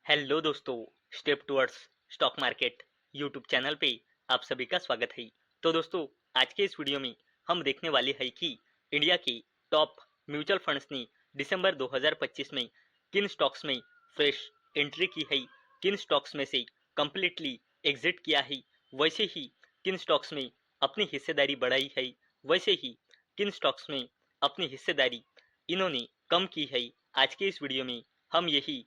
Hello दोस्तों, step towards stock market YouTube channel पे आप सभी का स्वागत है। तो दोस्तों, आज के इस वीडियो में हम देखने वाले हैं कि इंडिया के टॉप म्यूचुअल फंड्स ने दिसंबर 2025 में किन स्टॉक्स में फ्रेश एंट्री की है, किन स्टॉक्स में से कंप्लीटली एग्जिट किया है, वैसे ही किन स्टॉक्स में अपनी हिस्सेदारी बढ़ाई है, वैसे ही किन स्टॉक्स में अपनी हिस्सेदारी इन्होंने कम की है। आज के इस वीडियो में हम यही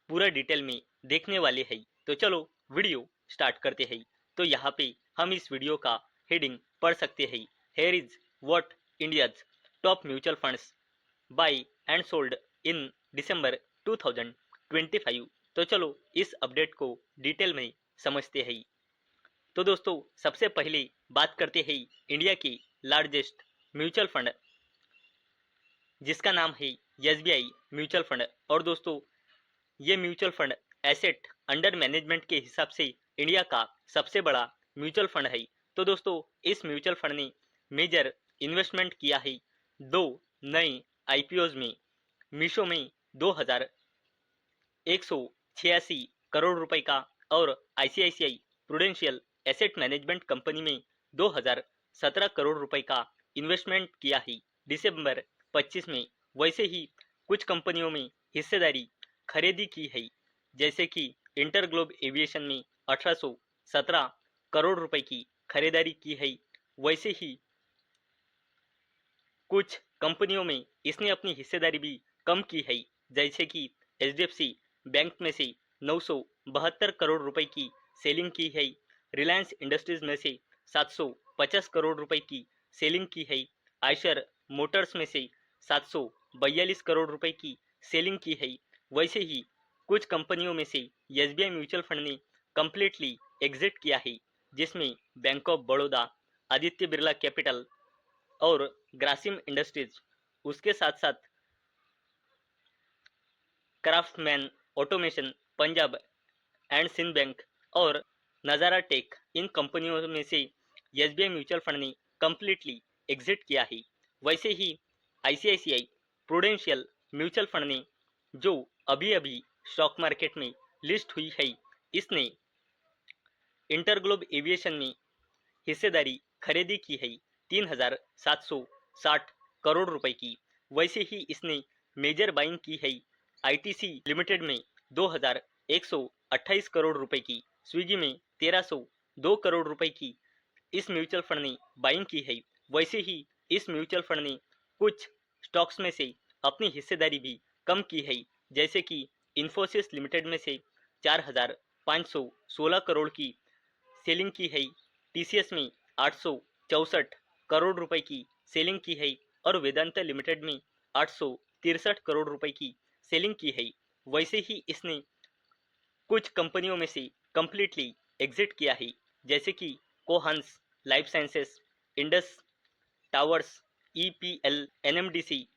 पूरा डिटेल में देखने वाले हैं। तो चलो वीडियो स्टार्ट करते हैं। तो यहाँ पे हम इस वीडियो का हेडिंग पढ़ सकते हैं, here is what India's top mutual funds buy and sold in December 2025। तो चलो इस अपडेट को डिटेल में समझते हैं। तो दोस्तों, सबसे पहले बात करते हैं इंडिया के लार्जेस्ट म्यूचुअल फंड जिसका नाम है एसबीआई म्यूचुअल फंड। और दोस्तों, ये mutual fund asset under management के हिसाब से इंडिया का सबसे बड़ा म्यूचुअल फंड है। तो दोस्तों, इस म्यूचुअल फंड ने मेजर इन्वेस्टमेंट किया है दो नए आईपीओज में। मीशो में 2186 करोड़ रुपए का और ICICI prudential asset management company में 2017 करोड़ रुपए का इन्वेस्टमेंट किया है दिसंबर 25 में। वैसे ही कुछ कंपनियों में हिस्सेदारी खरीदी की है, जैसे कि इंटरग्लोब एविएशन में 1817 करोड़ रुपए की खरीदारी की है। वैसे ही कुछ कंपनियों में इसने अपनी हिस्सेदारी भी कम की है, जैसे कि एचडीएफसी बैंक में से 972 करोड़ रुपए की सेलिंग की है, रिलायंस इंडस्ट्रीज में से 750 करोड़ रुपए की सेलिंग की है, आयशर मोटर्स में से 742 करोड़ रुपए की सेलिंग की है। वैसे ही कुछ कंपनियों में से एसबीआई म्यूचुअल फंड ने कंप्लीटली एग्जिट किया है, जिसमें Bank of Baroda, Aditya Birla Capital और ग्रासिम इंडस्ट्रीज, उसके साथ साथ Craftsman Automation, Punjab and Sind Bank और नज़ारा टेक, इन कंपनियों में से एसबीआई म्यूचुअल फंड ने कंप्लीटली एग्जिट किया है। वैसे ही आईसीआईसीआई प्रूडेंशियल म्यूचुअल फंड ने, जो अभी अभी स्टॉक मार्केट में लिस्ट हुई है, इसने इंटरग्लोब एविएशन में हिस्सेदारी खरीदी की है 3760 करोड़ रुपए की। वैसे ही इसने मेजर बाइंग की है आईटीसी लिमिटेड में 2128 करोड़ रुपए की, स्विगी में 1302 करोड़ रुपए की इस म्यूचुअल फंड ने बाइंग की है। वैसे ही इस म्यूचुअल फंड ने कुछ स्टॉक्स में से अपनी हिस्सेदारी भी कम की है, जैसे कि इन्फोसिस लिमिटेड में से 4516 करोड़ की सेलिंग की है, टीसीएस में 864 करोड़ रुपए की सेलिंग की है और वेदांता लिमिटेड में 863 करोड़ रुपए की सेलिंग की है। वैसे ही इसने कुछ कंपनियों में से कंप्लीटली एग्जिट किया है, जैसे कि Cohance life sciences, Indus towers, EPL, NMDC,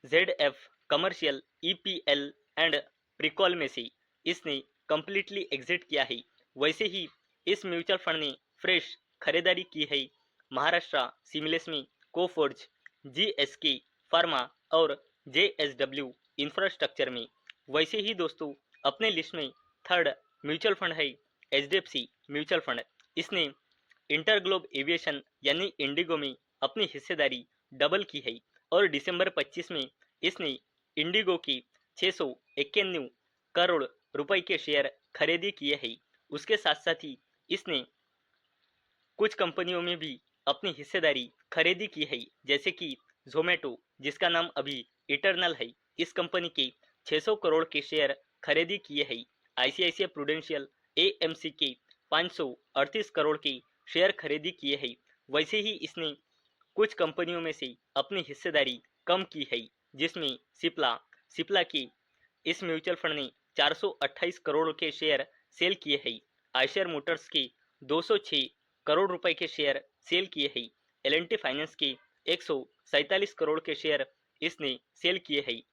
ZF commercial, EPL and Pricol में से इसने कंप्लीटली एग्जिट किया है। वैसे ही इस म्यूचुअल फंड ने फ्रेश खरीदारी की है महाराष्ट्र सिमिलेस में, कोफोर्ज, जीएसके फार्मा और जेएसडब्ल्यू इंफ्रास्ट्रक्चर में। वैसे ही दोस्तों, अपने लिस्ट में थर्ड म्यूचुअल फंड है एचडीएफसी म्यूचुअल फंड। इसने इंटरग्लोब एविएशन यानी इंडिगो में अपनी हिस्सेदारी डबल की है और दिसंबर 25 में इसने इंडिगो की 691 करोड़ रुपए के शेयर खरीदी किए हैं। उसके साथ साथ ही इसने कुछ कंपनियों में भी अपनी हिस्सेदारी खरीदी की है, जैसे कि जोमेटो, जिसका नाम अभी इटरनल है, इस कंपनी के 600 करोड़ के शेयर खरीदी किए हैं। आईसीआईसीआई प्रूडेंशियल एएमसी के 538 करोड़ के शेयर खरीदी किए हैं। वैसे ही इसने कुछ कंपनियों में से अपनी हिस्सेदारी कम की है, जिसमें सिप्ला सिप्ला की इस म्यूचुअल फंड ने 428 करोड़ के शेयर सेल किए हैं। आयशर मोटर्स के 206 करोड़ रुपए के शेयर सेल किए हैं। एलएनटी फाइनेंस के 147 करोड़ के शेयर इसने सेल किए हैं।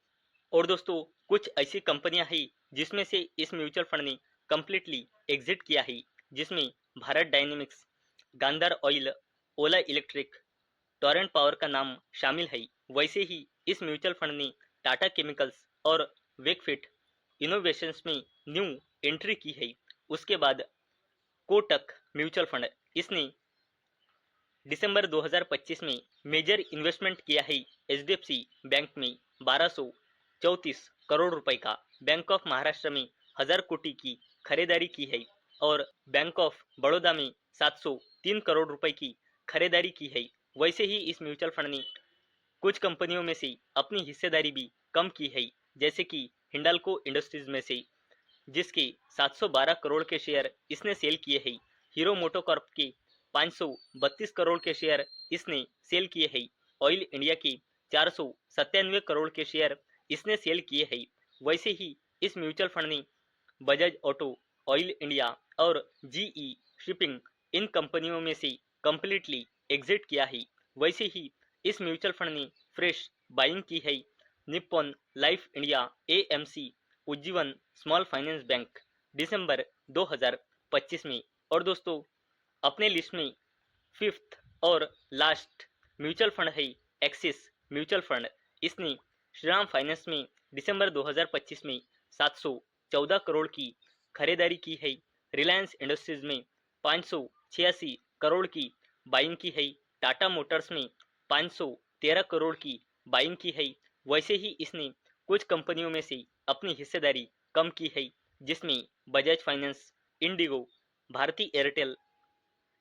और दोस्तों, कुछ ऐसी कंपनियां हैं जिसमें से इस म्यूचुअल फंड ने कंप्लीटली एग्जिट किया है, जिसमें भारत डायनेमिक्स, गांधार ऑयल, ओला इलेक्ट्रिक, टोरेंट पावर का नाम शामिल है। वैसे ही इस म्यूचुअल फंड ने टाटा केमिकल्स और वेकफिट इनोवेशंस में न्यू एंट्री की है। उसके बाद कोटक म्यूचुअल फंड, इसने दिसंबर 2025 में मेजर इन्वेस्टमेंट किया है एचडीएफसी बैंक में 1234 करोड़ रुपए का। बैंक ऑफ महाराष्ट्र में 1000 कोटी की खरीदारी की है और बैंक ऑफ बड़ौदा में 703 करोड़ रुपए की खरीदारी की है। वैसे ही इस म्यूचुअल फंड ने कुछ कंपनियों में से अपनी हिस्सेदारी भी कम की है, जैसे कि हिंडाल्को इंडस्ट्रीज में से, जिसके 712 करोड़ के शेयर इसने सेल किए हैं। हीरो मोटोकॉर्प के 532 करोड़ के शेयर इसने सेल किए हैं। ऑयल इंडिया के 497 करोड़ के शेयर इसने सेल किए हैं। वैसे ही इस म्यूचुअल फंड ने बजाज ऑटो, ऑयल इंडिया और जीई शिपिंग, इन कंपनियों में से कंप्लीटली एग्जिट किया है। वैसे ही इस म्यूचुअल फंड ने फ्रेश बाइंग की है Nippon life India, AMC, Ujjivan small finance bank, December 2025 में। और दोस्तों, अपने लिस्ट में फिफ्थ और लास्ट म्यूचुअल फंड है एक्सिस म्यूचुअल फंड। इसने श्रीराम फाइनेंस में दिसंबर 2025 में 714 करोड़ की खरीदारी की है। रिलायंस इंडस्ट्रीज में 586 करोड़ की बाइंग की है। टाटा मोटर्स में 513 करोड़ की बाइंग की है। वैसे ही इसने कुछ कंपनियों में से अपनी हिस्सेदारी कम की है, जिसमें बजाज फाइनेंस, इंडिगो, भारती एयरटेल,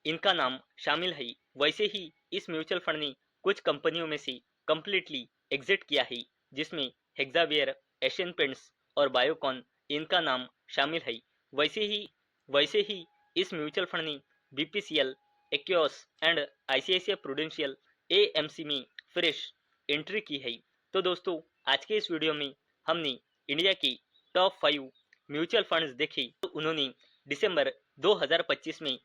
इनका नाम शामिल है। वैसे ही इस म्यूचुअल फंड ने कुछ कंपनियों में से कंप्लीटली एग्जिट किया है, जिसमें हेक्सावेयर, एशियन पेंट्स और बायोकॉन, इनका नाम शामिल है। वैसे ही इस म्यूचुअल फंड ने BPCL, Aequs and ICICI Prudential, AMC में फ्रेश एंट्री की है। तो दोस्तों, आज के इस वीडियो में हमने इंडिया के टॉप 5 म्यूचुअल फंड्स देखे। तो उन्होंने दिसंबर 2025 में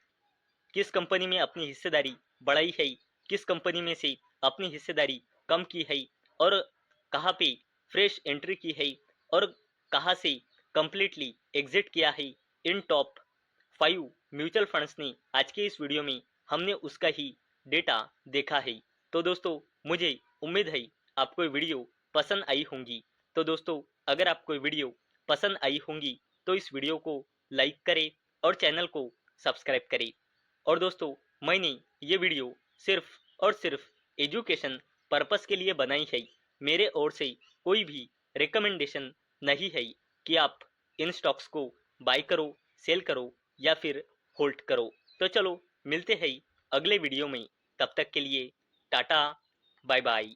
किस कंपनी में अपनी हिस्सेदारी बढ़ाई है, किस कंपनी में से अपनी हिस्सेदारी कम की है, और कहाँ पे फ्रेश एंट्री की है, और कहाँ से कंप्लीटली एग्जिट किया है इन टॉप 5 म्यूचुअल फंड्स ने। आज के इस वीडियो में हमने उसका ही डेटा देखा है। तो दोस्तों, मुझे उम्मीद है आपको वीडियो पसंद आई होंगी। तो दोस्तों, अगर आपको वीडियो पसंद आई होंगी तो इस वीडियो को लाइक करें और चैनल को सब्सक्राइब करें। और दोस्तों, मैंने ये वीडियो सिर्फ और सिर्फ एजुकेशन पर्पस के लिए बनाई है। मेरे ओर से कोई भी रिकमेंडेशन नहीं है कि आप इन स्टॉक्स को बाय करो, सेल करो या फिर होल्ड करो। तो चलो, मिलते हैं अगले वीडियो में। तब तक के लिए टाटा, बाय बाय।